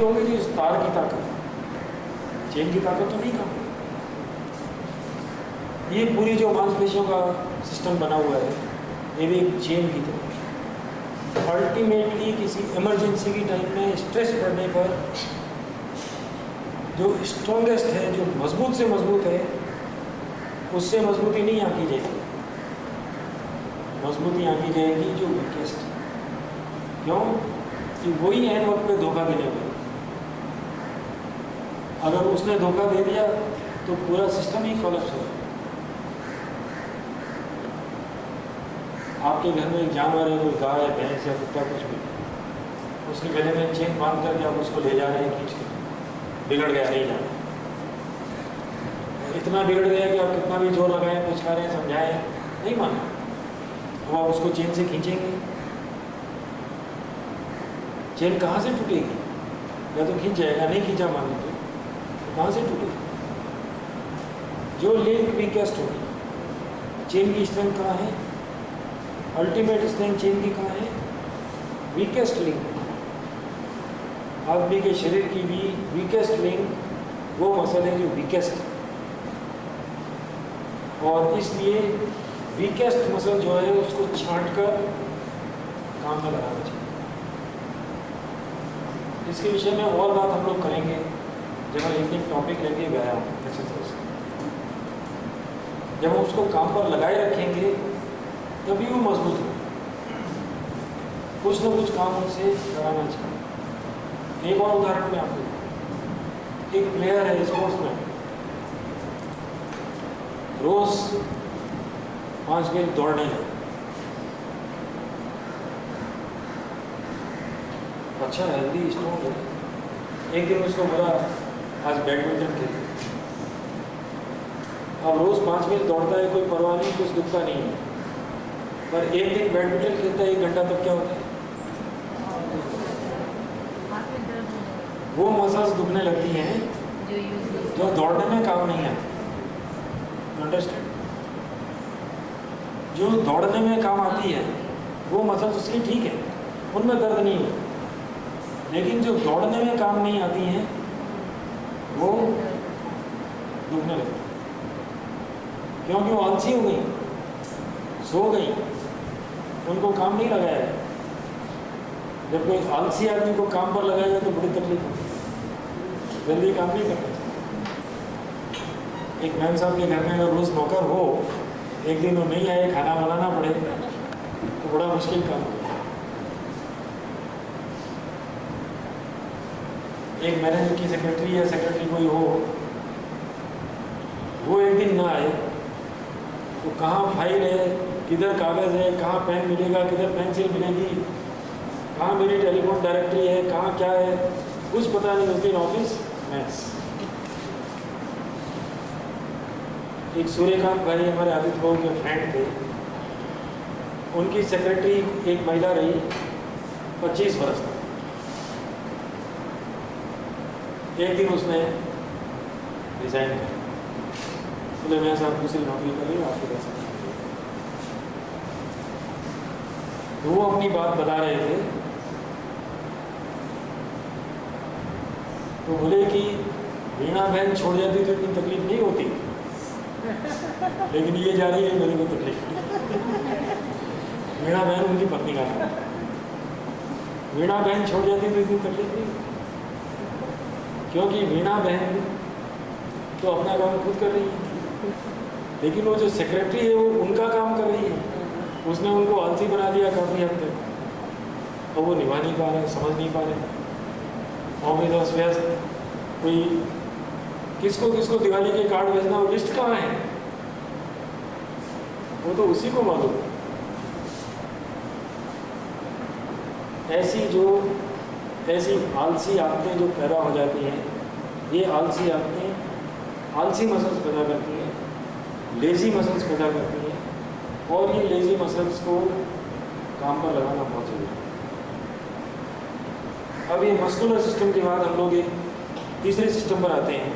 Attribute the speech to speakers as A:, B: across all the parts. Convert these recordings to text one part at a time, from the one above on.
A: होगी तो इस तार की ताकत, चेन की ताकत तो नहीं काम। ये पूरी जो मांसपेशियों का सिस्टम बना हुआ है ये भी एक चेन की तरह। अल्टीमेटली किसी इमरजेंसी की टाइम में स्ट्रेस पड़ने पर जो स्ट्रॉन्गेस्ट है, जो मजबूत से मजबूत है, उससे मजबूती नहीं आंकी जाएगी, मजबूती आंकी जाएगी जो वीकेस्ट। क्यों कि वही एन वक्त पे धोखा देने वाला। अगर उसने धोखा दे दिया तो पूरा सिस्टम ही कोलैप्स हो। आपके घर में एक जानवर है, कोई गाय है, भैंस या कुत्ता, कुछ भी, उसके गले में चेन बांध करके आप उसको ले जा रहे हैं खींच के, बिगड़ गया, नहीं जाना। इतना बिगड़ गया कि आप कितना भी जोर लगाएं, पुचकारें, समझाएं, नहीं माना। अब आप उसको चेन से खींचेंगे, चेन कहाँ से टूटेगी? या तो खींच जाएगा, नहीं खींचा मान लीजिए तो कहाँ से टूटेगी? जो लिंक वीकेस्ट होगी, चेन की स्ट्रेंथ कहाँ है? अल्टीमेट स्ट्रेंथ चेन की कहाँ है? Weakest link. आदमी के शरीर की भी वीकेस्ट लिंक वो मसल है जो वीकेस्ट, और इसलिए वीकेस्ट मसल जो है उसको छांट कर काम में लगाना चाहिए। इसके विषय में और बात हम लोग करेंगे जब हम एक टॉपिक लेंगे व्यायाम, एक्सरसाइज। जब हम उसको काम पर लगाए रखेंगे तभी वो मजबूत हो। कुछ ना कुछ काम उनसे कराना चाहिए। एक और उदाहरण में आपको, एक प्लेयर है स्पोर्ट्समैन, रोज 5 मील दौड़ने है, अच्छा हेल्दी स्ट्रॉन्ग है। एक दिन उसको बोला आज बैडमिंटन खेल। अब रोज 5 मील दौड़ता है, कोई परवाह नहीं, कुछ दुखता नहीं है। पर एक दिन बैडमिंटन खेलता है 1 घंटा, तब क्या होता है? वो मसल्स दुखने लगती हैं जो दौड़ने में काम नहीं आती। अंडरस्टैंड? जो दौड़ने में काम आती है वो मसल्स उसकी ठीक है, उनमें दर्द नहीं होता। लेकिन जो दौड़ने में काम नहीं आती हैं वो दुखने लगती, क्योंकि वो आलसी हो गई, सो गई, उनको काम नहीं लगाया। जब कोई आलसी आदमी को काम पर लगाएगा तो बड़ी तकलीफ होती है, जल्दी काम नहीं करता। एक मैम साहब के घर में अगर रोज़ नौकर हो, एक दिन वो नहीं आए, खाना बनाना पड़े तो बड़ा मुश्किल काम होता है। एक मैनेजर की सेक्रेटरी या सेक्रेटरी कोई हो, वो एक दिन ना आए तो कहाँ फाइल है, किधर कागज़ है, कहाँ पेन मिलेगा, किधर पेंसिल मिलेगी, कहाँ मेरी टेलीफोन डायरेक्टरी है, कहाँ क्या है, कुछ पता नहीं। उस दिन ऑफिस मैथ्स। एक सूर्यकांत भाई हमारे आदित्य बाबू के फ्रेंड थे, उनकी सेक्रेटरी एक महिला रही 25 वर्ष तक। एक दिन उसने रिजाइन किया, बोले मैं साहब दूसरी नौकरी कर रही हूँ, आपके पास। तो वो अपनी बात बता रहे थे, तो बोले कि वीणा बहन छोड़ जाती तो इतनी तकलीफ नहीं होती, लेकिन ये जा रही है मेरे को तकलीफ। वीणा बहन उनकी पत्नी का नाम, वीणा बहन छोड़ जाती तो इतनी तकलीफ नहीं, क्योंकि वीणा बहन तो अपना काम खुद कर रही है, लेकिन वो जो सेक्रेटरी है वो उनका काम कर रही है। उसने उनको आलसी बना दिया काफ़ी हद तक, और वो निभा नहीं पा रहे, समझ नहीं पा रहे। ऑफिस व्यस्त, कोई किसको किसको दिवाली के कार्ड भेजना, वो लिस्ट कहाँ है? वो तो उसी को मालूम है। ऐसी आलसी आदतें जो पैदा हो जाती हैं, ये आलसी आदतें आलसी मसल्स पैदा करती हैं, लेज़ी मसल्स पैदा करती हैं, और ये लेज़ी मसल्स को काम पर लगाना बहुत जरूरी है। अब ये मस्कुलर सिस्टम के बाद हम लोग एक तीसरे सिस्टम पर आते हैं।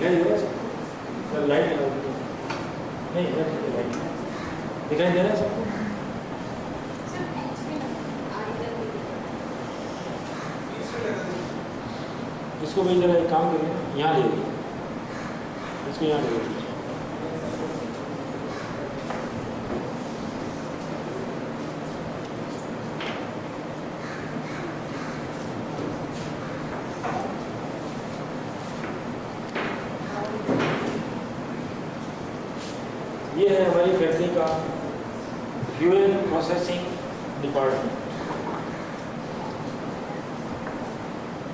A: दिखाई दे रहा है सबको? सर लाइट लगा दो। नहीं इधर से लाइट दिखाई दे रहा है सबको? इसको भी जरा एक काम करिए, यहाँ ले लीजिए, इसको यहाँ ले लीजिए। ये है हमारी फैक्ट्री का फ्यूल प्रोसेसिंग डिपार्टमेंट।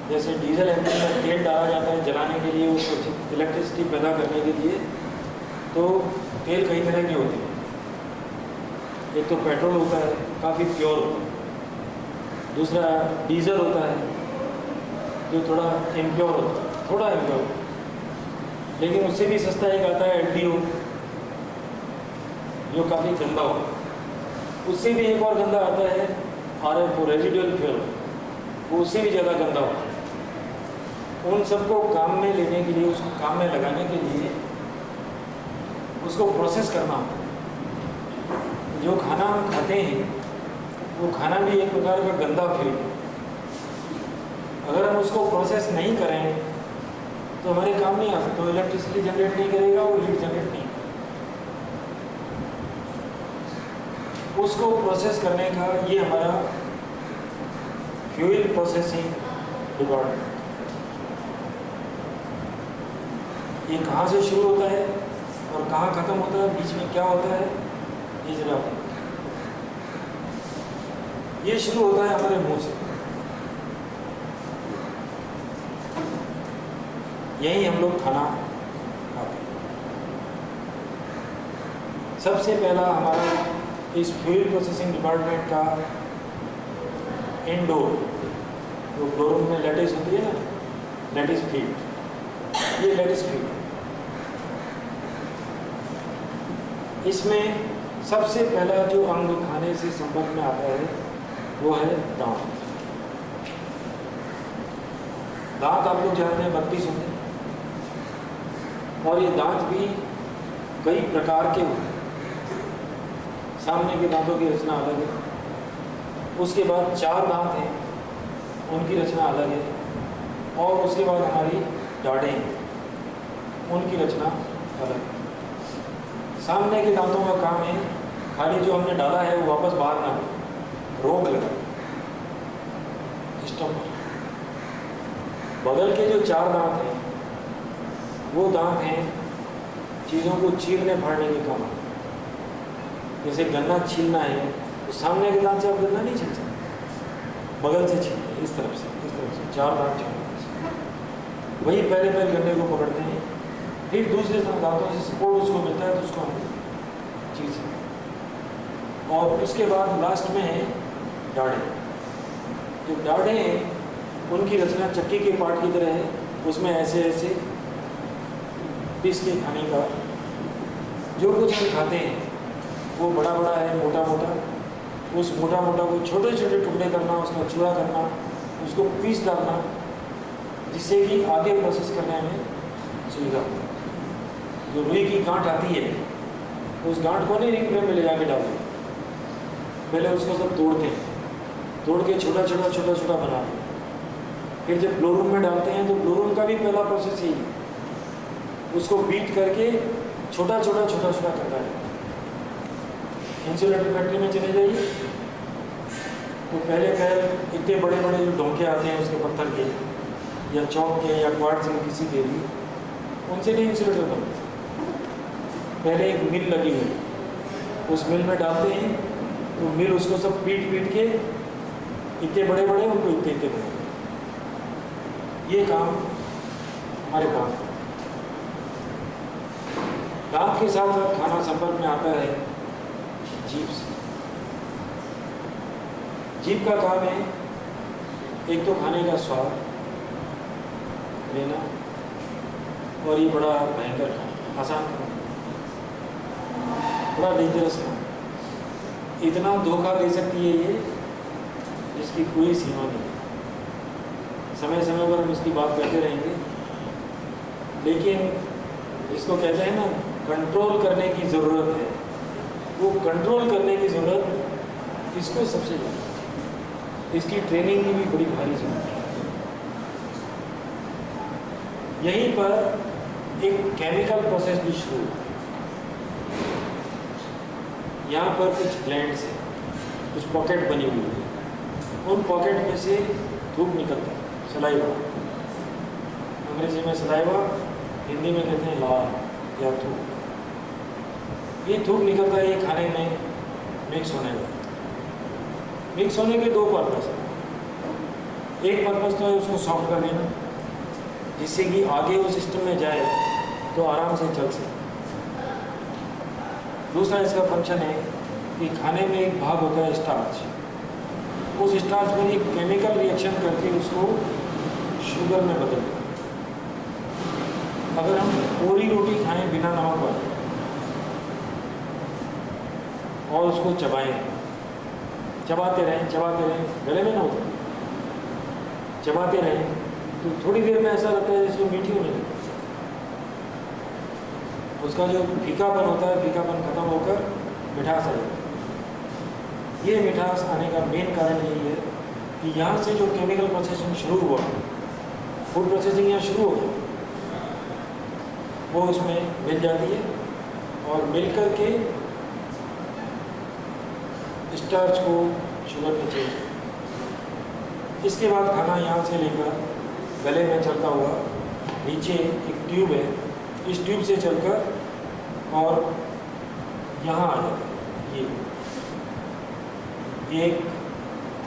A: जैसे डीजल इंजन में तेल डाला जाता है जलाने के लिए, उसको इलेक्ट्रिसिटी पैदा करने के लिए, तो तेल कई तरह के होते हैं। एक तो पेट्रोल होता है, काफ़ी प्योर होता है। दूसरा डीजल होता है, जो थोड़ा इम्प्योर होता है, थोड़ा इम्प्योर, लेकिन उससे भी सस्ता एक आता है LDO, जो काफ़ी गंदा होता है। उससे भी एक और गंदा आता है RFO, रेजिडुअल फ्यूल, वो उससे भी ज़्यादा गंदा होता है। उन सबको काम में लेने के लिए, उसको काम में लगाने के लिए उसको प्रोसेस करना होता है। जो खाना हम खाते हैं वो खाना भी एक प्रकार का गंदा फ्यूल। अगर हम उसको प्रोसेस नहीं करें तो हमारे काम नहीं आ सकता। तो इलेक्ट्रिसिटी जनरेट नहीं करेगा, वो हीट जनरेट नहीं। उसको प्रोसेस करने का ये हमारा फ्यूल प्रोसेसिंग डिपार्टमेंट। ये कहाँ से शुरू होता है और कहाँ ख़त्म होता है, बीच में क्या होता है, ये जरा ये शुरू होता है हमारे मुंह से। यही हम लोग खाना खाते हैं। सबसे पहला हमारा इस फ्यूल प्रोसेसिंग डिपार्टमेंट का इंडोर, जो फ्लोर में लेटिस होती है ना, लेटिस फील्ड, ये लेटिस फील्ड। इसमें सबसे पहला जो अंग खाने से संपर्क में आता है वो है दांत। दांत आप लोग जानते हैं 32 होते हैं, और ये दांत भी कई प्रकार के होते हैं। सामने के दांतों की रचना अलग है, उसके बाद 4 दांत हैं, उनकी रचना अलग है, और उसके बाद हमारी दाढ़ें हैं, उनकी रचना अलग है। सामने के दांतों का काम है खाली जो हमने डाला है वो वापस बाहर ना रोक लगा स्टॉप। बगल के जो 4 दांत हैं वो दांत हैं चीज़ों को चीरने फाड़ने के काम। जैसे गन्ना छीलना है तो सामने के दांत से आप गन्ना नहीं छील सकते, बगल से छीलते, इस तरफ से 4 दांत छीलते। वही पहले गन्ने को पकड़ते हैं, फिर दूसरे दांतों से सपोर्ट उसको मिलता है तो उसको हम चीज, और उसके बाद लास्ट में है दाढ़ें। जो दाढ़ें हैं उनकी रचना चक्की के पार्ट की तरह है, उसमें ऐसे ऐसे पीस के खाने का जो कुछ हम खाते हैं वो बड़ा बड़ा है, मोटा मोटा, उस मोटा मोटा को छोटे छोटे टुकड़े करना, उसका चूड़ा करना, उसको पीस डालना, जिससे कि आगे प्रोसेस करने में सुविधा हो। जो रुई की गांठ आती है उस गांठ को नहीं रिंग फ्रेम में ले जाके डालते, पहले उसको सब तोड़ते हैं, तोड़ के छोटा छोटा बनाते हैं, फिर जब ब्लो रूम में डालते हैं तो ब्लो रूम का भी पहला प्रोसेस यही है, उसको बीट करके छोटा छोटा करता है। इंसुलेटर फैक्ट्री में चले जाइए तो पहले इतने बड़े बड़े जो डोंके आते हैं उसके पत्थर के या चौक के या क्वार्ट्ज के किसी के भी, उनसे नहीं इंसुलेटर बनते। पहले एक मिल लगी हुई, उस मिल में डालते हैं तो मिल उसको सब पीट के इतने बड़े बड़े उनको इतने बड़े, ये काम हमारे काम। दांत के साथ साथ खाना संपर्क में आता है जीभ से। जीभ का काम है एक तो खाने का स्वाद लेना, और ये बड़ा भयंकर काम, आसान काम, बड़ा डेंजरस काम। इतना धोखा दे सकती है ये जिसकी कोई सीमा नहीं। समय समय पर हम इसकी बात करते रहेंगे। लेकिन इसको कहते हैं ना, कंट्रोल करने की ज़रूरत है। वो कंट्रोल करने की ज़रूरत इसको सबसे ज़्यादा, इसकी ट्रेनिंग की भी बड़ी भारी ज़रूरत है। यहीं पर एक केमिकल प्रोसेस भी शुरू हुआ। यहाँ पर कुछ ग्लैंड्स हैं, कुछ पॉकेट बनी हुई है, उन पॉकेट में से धूप निकलता है, सलाइवा। अंग्रेजी में सलाइवा, हिंदी में कहते हैं लार या थूक। ये थूक निकलता है, ये खाने में मिक्स होने लगता। मिक्स होने के दो पर्पस हैं। एक पर्पस तो है उसको सॉफ्ट कर देना, जिससे कि आगे वो सिस्टम में जाए तो आराम से चल सके। दूसरा इसका फंक्शन है कि खाने में एक भाग होता है स्टार्च। उस स्टार्च में एक केमिकल रिएक्शन करके उसको शुगर में बदल देता। अगर हम पूरी रोटी खाएं बिना नमक वाली और उसको चबाएं, चबाते रहें, गले में ना होता, चबाते रहें, तो थोड़ी देर में ऐसा लगता है जैसे मीठी होने लगती। उसका जो फीकापन होता है, फीकापन खत्म होकर मिठास आ जाती है। ये मिठास आने का मेन कारण यही है कि यहाँ से जो केमिकल प्रोसेसिंग शुरू हुआ, फूड प्रोसेसिंग यहाँ शुरू हो गई, वो उसमें मिल जाती है और मिल कर के स्टार्च को शुगर में चेंज। इसके बाद खाना यहाँ से लेकर गले में चलता हुआ नीचे एक ट्यूब है, इस ट्यूब से चलकर और यहाँ आ जाता है। ये एक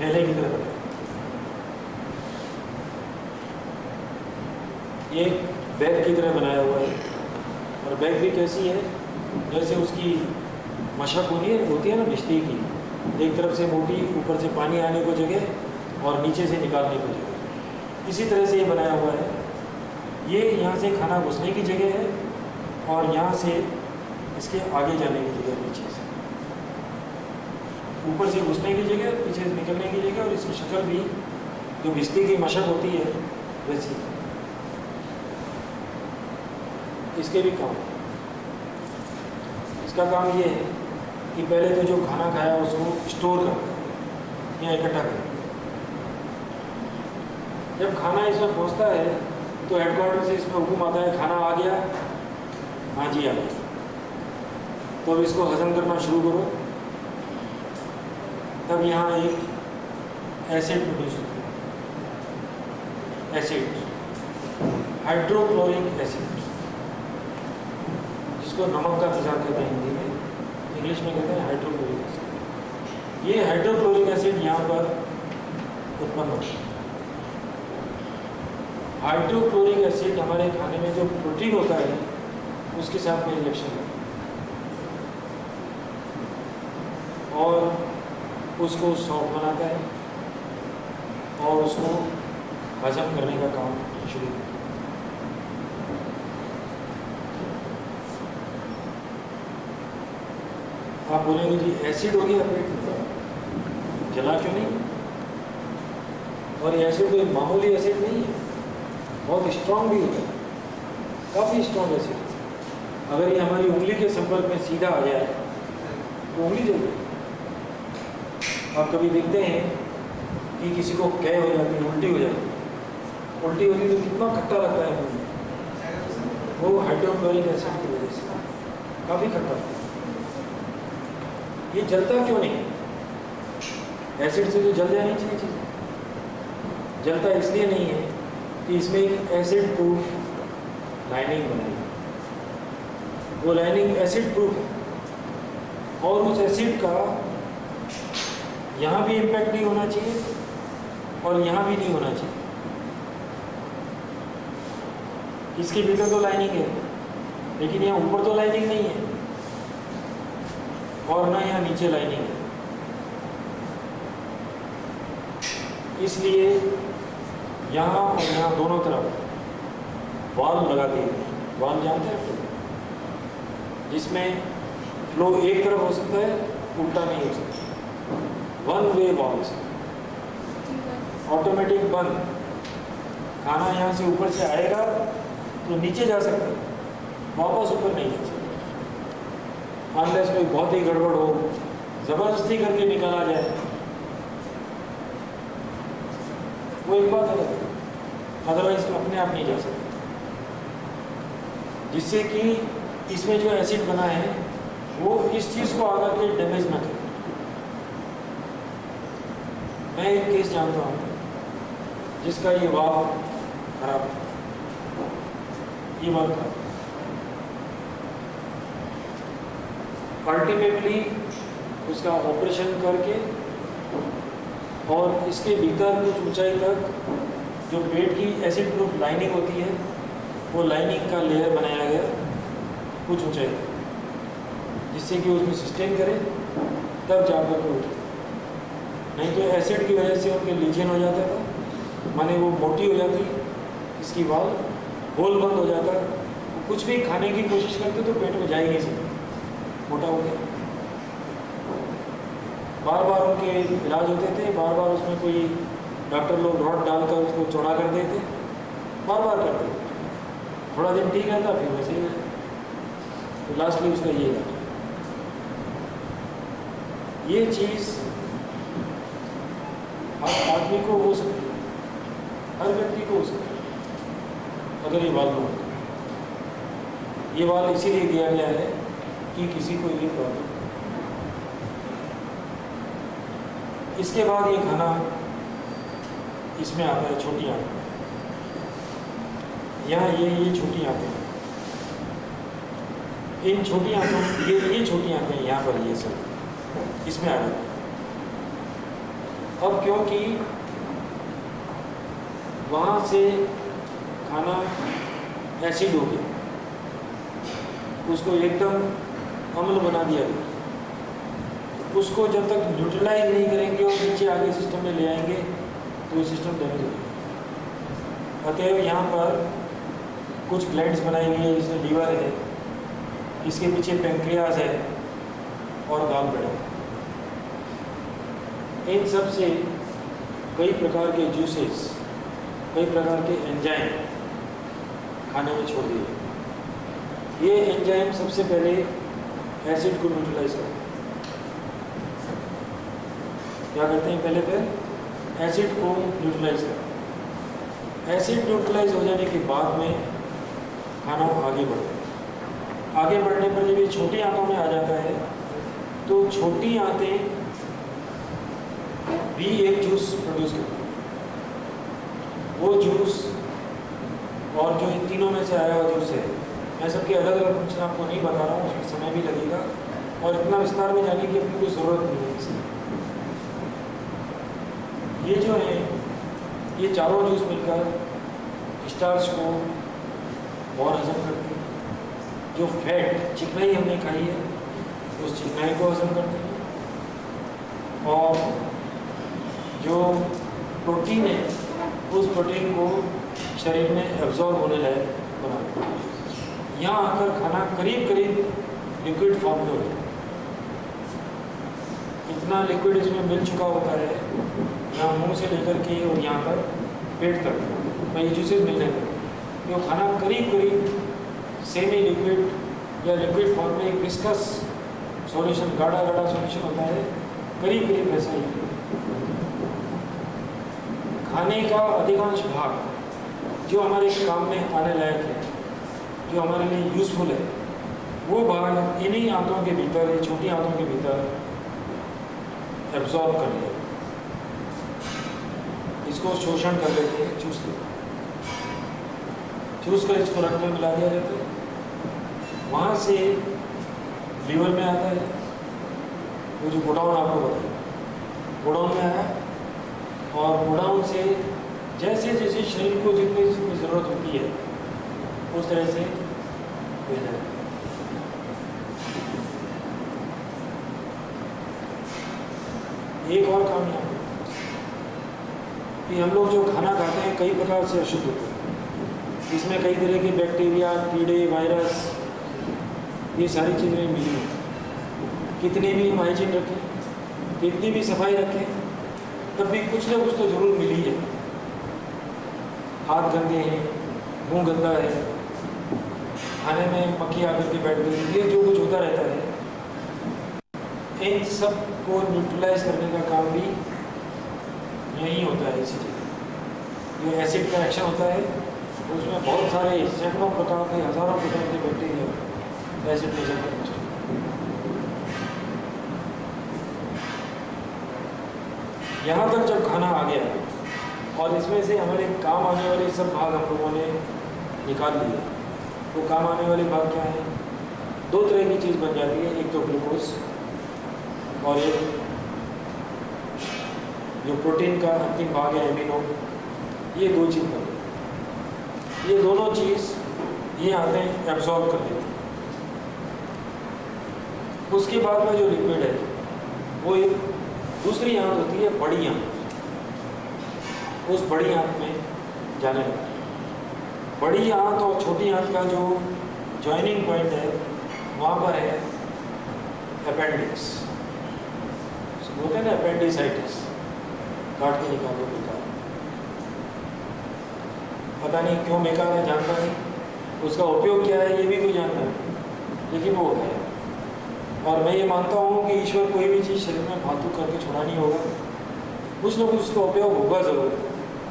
A: थैले की तरह है, ये एक बैग की तरह बनाया हुआ है। और बैग भी कैसी है, जैसे उसकी मशक होती है ना बिजली की, एक तरफ से मोटी, ऊपर से पानी आने को जगह और नीचे से निकालने को जगह, इसी तरह से ये बनाया हुआ है। ये यहाँ से खाना घुसने की जगह है और यहाँ से इसके आगे जाने की जगह, नीचे से ऊपर से घुसने की जगह, पीछे से निकलने की जगह। और इसकी शक्ल भी जो बिजली की मशक होती है वैसी। इसके भी काम, इसका काम ये है कि पहले तो जो खाना खाया उसको स्टोर कर या इकट्ठा कर। जब खाना इसमें पहुंचता है तो हेडक्वार्टर से इसमें हुक्म आता है, खाना आ गया, हाँ जी आ गया, तो अब इसको हजम करना शुरू करो। तब यहाँ एक एसिड प्रोड्यूस होता है, एसिड, हाइड्रोक्लोरिक एसिड, जिसको नमक का तेजाब कहते हैं हिंदी में, इंग्लिश में कहते हैं हाइड्रोक्लोरिक एसिड। ये हाइड्रोक्लोरिक एसिड यहाँ पर उत्पन्न होता है। हाइड्रोक्लोरिक एसिड हमारे खाने में जो प्रोटीन होता है उसके साथ में रिएक्शन होता है और उसको सॉफ्ट बनाता है और उसको हजम करने का काम शुरू करता है। आप बोलेंगे जी एसिड हो गया पेट में, जला क्यों नहीं? और ये एसिड कोई मामूली एसिड नहीं है, बहुत स्ट्रॉन्ग भी होता है, काफ़ी स्ट्रॉन्ग एसिड। अगर ये हमारी उंगली के संपर्क में सीधा आ जाए तो उंगली जल जाए। आप कभी देखते हैं कि किसी को कै हो जाती है, उल्टी हो जाती है, उल्टी होती है तो कितना खट्टा लगता है मुंह में, वो हाइड्रोक्लोरिक एसिड की वजह से काफ़ी खट्टा लगता है। ये जलता क्यों नहीं? एसिड से तो जल जानी चाहिए चीज़। जलता इसलिए नहीं है कि इसमें एक एसिड प्रूफ लाइनिंग बनाई है, वो लाइनिंग एसिड प्रूफ है और उस एसिड का यहाँ भी इम्पैक्ट नहीं होना चाहिए और यहाँ भी नहीं होना चाहिए। इसके भीतर तो लाइनिंग है लेकिन यहाँ ऊपर तो लाइनिंग नहीं है और ना यहाँ नीचे लाइनिंग है। इसलिए यहाँ और यहाँ दोनों तरफ वाल्व लगा दिए गए। वाल्व जानते हैं तो, जिसमें फ्लो एक तरफ हो सकता है, उल्टा नहीं हो सकता। वन वे वाल्व, ऑटोमेटिक बंद। खाना यहाँ से ऊपर से आएगा तो नीचे जा सकते हैं, वापस ऊपर नहीं जा सकते अनलेस कोई बहुत ही गड़बड़ हो, ज़बरदस्ती करके निकाला जाए, वो एक बात है, अदरवाइज अपने आप नहीं जा सकते। जिससे कि इसमें जो एसिड बना है वो इस चीज़ को आकर के डैमेज ना करे। मैं एक केस जानता हूँ जिसका ये वाल्व खराब, ये वाल्व खराब, अल्टीमेटली उसका ऑपरेशन करके और इसके भीतर कुछ ऊंचाई तक जो पेट की एसिड प्रूफ लाइनिंग होती है वो लाइनिंग का लेयर बनाया गया कुछ ऊंचाई तक, जिससे कि उसमें सस्टेन करे तब जाकर के उठे। नहीं तो एसिड की वजह से उनके लीजन हो जाता था, माने वो मोटी हो जाती, इसकी वाल होल बंद हो जाता, वो कुछ भी खाने की कोशिश करते तो पेट में जा ही नहीं सकते, मोटा हो गया। बार बार उनके इलाज होते थे, बार बार उसमें कोई डॉक्टर लोग रॉड डालकर उसको चौड़ा कर देते, बार बार करते थे, थोड़ा दिन ठीक रहता फिर वैसे ही रहता, तो लास्टली उसका ये इलाज। ये चीज़ हर आदमी को हो सकती है, हर व्यक्ति को हो सकती है अगर ये वाल्व हो। ये वाल्व इसीलिए दिया गया है कि किसी को ये प्रॉब्लम। इसके बाद ये खाना इसमें आता है छोटी आंखें, यहाँ ये छोटी आंखें, इन छोटी आंखों ये छोटी आंखें यहाँ पर ये सब इसमें आ गई। अब क्योंकि वहाँ से खाना एसिड हो गया, उसको एकदम अम्ल बना दिया गया, उसको जब तक न्यूट्रलाइज नहीं करेंगे और नीचे आगे सिस्टम में ले आएंगे तो ये सिस्टम डैमेज हो जाएगा। अतएव यहाँ पर कुछ ग्लैंड्स बनाई गई है, जिसमें लीवर है, इसके पीछे पेंक्रियाज है और गाल ब्लैडर। इन सब से कई प्रकार के जूसेस, कई प्रकार के एंजाइम खाने में छोड़ दिए। ये एंजाइम सबसे पहले एसिड को न्यूट्रलाइज करते हैं। क्या करते हैं? पहले एसिड को न्यूट्रलाइज करते हैं। एसिड न्यूट्रलाइज हो जाने के बाद में खाना आगे बढ़ता है। आगे बढ़ने पर जब ये छोटी आंतों में आ जाता है तो छोटी आंतें भी एक जूस प्रोड्यूस करती है। वो जूस और जो इन तीनों में से आया हुआ जूस है, मैं सबके अलग अलग फंक्शन आपको नहीं बता रहा हूँ, उसमें समय भी लगेगा और इतना विस्तार में जाने की अपनी कोई ज़रूरत नहीं है इसमें। ये जो है ये चारों जूस मिलकर स्टार्च को और हजम करते हैं। जो फैट चिकनाई हमने खाई है उस चिकनाई को हजम करते हैं और जो प्रोटीन है उस प्रोटीन को शरीर में एब्जॉर्ब होने लायक बनाते हैं। यहाँ आकर खाना करीब करीब लिक्विड फॉर्म में होता है। इतना लिक्विड इसमें मिल चुका होता है, यहाँ मुंह से लेकर के और यहाँ तक पेट तक ये जूसेस मिलने लगते हैं। तो खाना करीब करीब सेमी लिक्विड या लिक्विड फॉर्म में एक विस्कस सॉल्यूशन, गाढ़ा गाढ़ा सॉल्यूशन होता है, करीब करीब वैसा ही। खाने का अधिकांश भाग जो हमारे काम में आने लायक है, जो हमारे लिए यूज़फुल है, वो भाग इन्हीं आंतों के भीतर, छोटी आंतों के भीतर एब्जॉर्ब कर लिया, इसको शोषण कर लेते हैं, चूस लेते हैं। चूस कर इसको रक्त में मिला दिया जाता है, वहाँ से लीवर में आता है। वो जो गोडाउन आपको बताया, गोडाउन में आया और गोडाउन से जैसे जैसे शरीर को जितनी जितनी ज़रूरत होती है उस तरह से भेजा जाता है। एक और काम यहाँ कि हम लोग जो खाना खाते हैं कई प्रकार से अशुद्ध होते हैं। इसमें कई तरह के बैक्टीरिया, कीड़े, वायरस, ये सारी चीज़ें मिली हैं। कितनी भी हाइजीन रखें, कितनी भी सफाई रखें, तब भी कुछ ना कुछ तो ज़रूर मिली है। हाथ गंदे हैं, मुंह गंदा है, खाने में मक्खी आकर के बैठ गई, ये जो कुछ होता रहता है, इन सब को न्यूट्रलाइज करने का काम भी यही होता है। इसी जगह जो एसिड का एक्शन होता है उसमें बहुत सारे सैकड़ों प्रकार के, हज़ारों प्रकार के बैक्टीरिया एसिड में जल कर नष्ट। यहाँ तक जब खाना आ गया और इसमें से हमारे काम आने वाले सब भाग हम लोगों ने निकाल लिए, तो काम आने वाले भाग क्या है? दो तरह की चीज़ बन जाती है, एक तो ग्लूकोज और एक जो प्रोटीन का अंतिम भाग है एमिनो, ये दो चीज़ बन गई। ये दोनों चीज़ ये आते हैं एब्जॉर्ब कर देती है। उसके बाद में जो लिक्विड है वो एक दूसरी आंत होती है, बड़ी आंत। उस बड़ी आंत में जाने लगती है। बड़ी आंत और छोटी आंत का जो जॉइनिंग पॉइंट है वहाँ पर है अपेंडिक्स, बोलते हैं ना अपेंडिसाइटिस, काट के निकालो बेकार। पता नहीं क्यों बेकार है, जानता नहीं, उसका उपयोग क्या है ये भी कोई जानता नहीं, लेकिन वो होता है। और मैं ये मानता हूँ कि ईश्वर कोई भी चीज़ शरीर में फालतू करके छोड़ा नहीं होगा, कुछ ना कुछ उसका उपयोग होगा ज़रूर।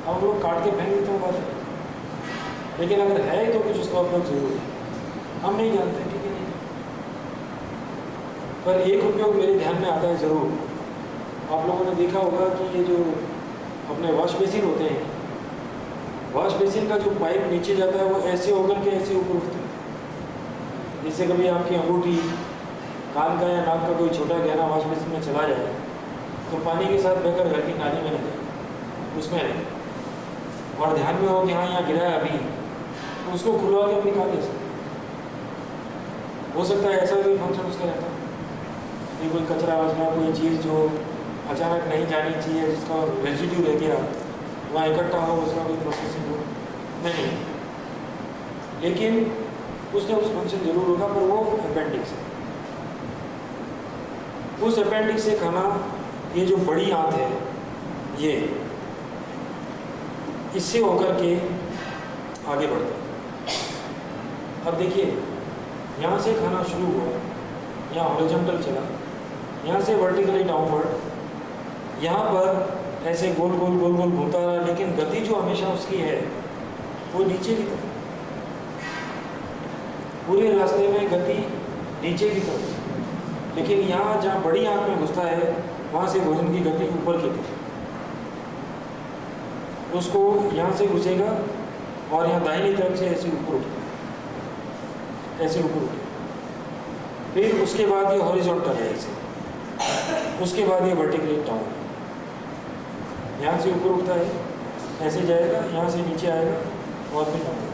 A: हम लोग काट के फेंक देते हैं बात है, लेकिन अगर है तो कुछ उसका उपयोग जरूर है, हम नहीं जानते, ठीक है नहीं। पर एक उपयोग मेरे ध्यान में आता है ज़रूर। आप लोगों ने देखा होगा कि ये जो अपने वॉश बेसिन होते हैं, वॉश बेसिन का जो पाइप नीचे जाता है वो ऐसे होकर के ऐसे ऊपर उठते हैं। जिससे कभी आपकी अंगूठी, कान का या नाक का कोई छोटा गहना वॉश बेसिन में चला जाए तो पानी के साथ बहकर घर की नाली में न जाए, उसमें रहे। और ध्यान में हो कि हाँ यहाँ गिरा है अभी, तो उसको खुलवा के अपनी निकाल दे सकते। हो सकता है ऐसा कोई फंक्शन उसका रहता है कि कोई कचरा वचरा, कोई चीज़ जो अचानक नहीं जानी चाहिए, जिसका रेजिड्यू रह गया वहाँ इकट्ठा हो, उसका कोई प्रोसेसिंग हो नहीं, लेकिन उसने उस फंक्शन जरूर होगा। पर वो अपेंडिक्स है, उस अपेंडिक्स से खाना, ये जो बड़ी आंत है ये, इससे होकर के आगे बढ़ता है। अब देखिए यहाँ से खाना शुरू हुआ, यहाँ हॉरिजॉन्टल चला, यहाँ से वर्टिकली डाउनवर्ड, यहाँ पर ऐसे गोल गोल गोल गोल घूमता रहा, लेकिन गति जो हमेशा उसकी है वो नीचे की तरफ, पूरे रास्ते में गति नीचे की तरफ। लेकिन यहाँ जहाँ बड़ी आंत में घुसता है वहाँ से भोजन की गति ऊपर की तरफ, उसको यहाँ से घुसेगा और यहाँ दाहिनी तरफ से ऐसे ऊपर उठेगा, ऐसे ऊपर उठेगा। फिर उसके बाद ये हॉरिजॉन्टल है ऐसे, उसके बाद ये वर्टिकली डाउन, यहाँ से ऊपर उठता है, ऐसे जाएगा, यहाँ से नीचे आएगा और फिर डाउन।